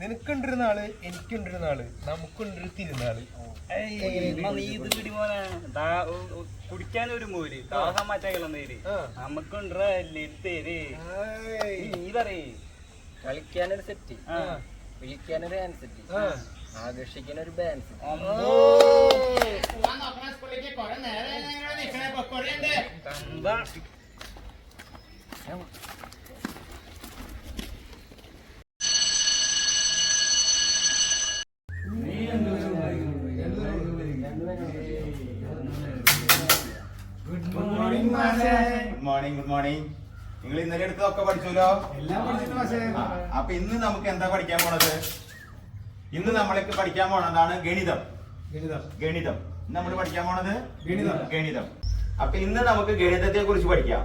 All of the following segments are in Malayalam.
നിനക്കുണ്ടൊരു നാള്, എനിക്കുണ്ടൊരു നാള്, നമുക്കുണ്ടൊരു തിരുനാള്. കുടിക്കാനൊരു മോര് ദാഹം മാറ്റാൻ നേര് നമുക്കുണ്ടേ നീ പറയേ. കളിക്കാനൊരു സെറ്റ്, വിളിക്കാനൊരു ഹാൻഡ് സെറ്റ്, ആകർഷിക്കാനൊരു band set. Good morning. Good morning. നിങ്ങൾ ഇന്നലെ എടുത്തതൊക്കെ പഠിച്ചല്ലോ. അപ്പൊ ഇന്ന് നമുക്ക് എന്താ പഠിക്കാൻ പോണത്? ഇന്ന് നമ്മൾക്ക് പഠിക്കാൻ പോണതാണ് ഗണിതം. ഗണിതം നമ്മൾ പഠിക്കാൻ പോണത് ഗണിതം. അപ്പൊ ഇന്ന് നമുക്ക് ഗണിതത്തെ കുറിച്ച് പഠിക്കാം.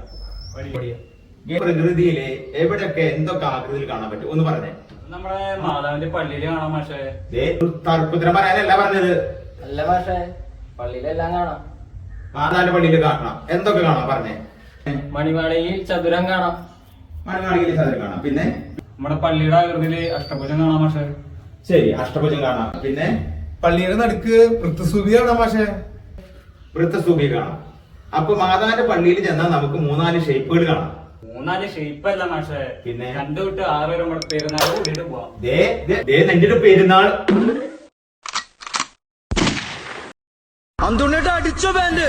പ്രകൃതിയിലെ എവിടെയൊക്കെ എന്തൊക്കെ ആകൃതിയിൽ കാണാൻ പറ്റും ഒന്ന് പറഞ്ഞേ. നമ്മുടെ മാതാവിന്റെ പള്ളിയില് കാണാം മാഷേ. തർക്കുത്തരം പറയാനല്ല പറഞ്ഞത്. അല്ല മാഷേ, പള്ളിയിലെല്ലാം കാണാം. മാതാവിന്റെ പള്ളിയിൽ കാണാം. എന്തൊക്കെ കാണാം പറഞ്ഞേ. മണിമാളികയിൽ ചതുരം കാണാം. മണിമാളികയിൽ ചതുരം കാണാം. പിന്നെ നമ്മുടെ പള്ളിയുടെ ആകൃതിയില് അഷ്ടഭുജം കാണാം മാഷേ. ശരി, അഷ്ടഭുജം കാണാം. പിന്നെ പള്ളിയുടെ നടുക്ക് വൃത്തസ്തൂപി കാണാം മാഷേ. വൃത്തസ്തൂപി കാണാം. അപ്പൊ മാതാവിന്റെ പള്ളിയിൽ ചെന്നാൽ നമുക്ക് 3-4 ഷേപ്പുകൾ കാണാം. 3-4 ഷേപ്പ് അല്ല മാഷേ, പിന്നെ 2 തൊട്ട് 6 വരെ നമ്മുടെ പെരുന്നാൾ കൂടിയിട്ട് പോവാം. നെഞ്ചിട്ട് പെരുന്നാൾ. അന്തുണ്ണിട്ട് അടിച്ചോ ബാൻഡ്.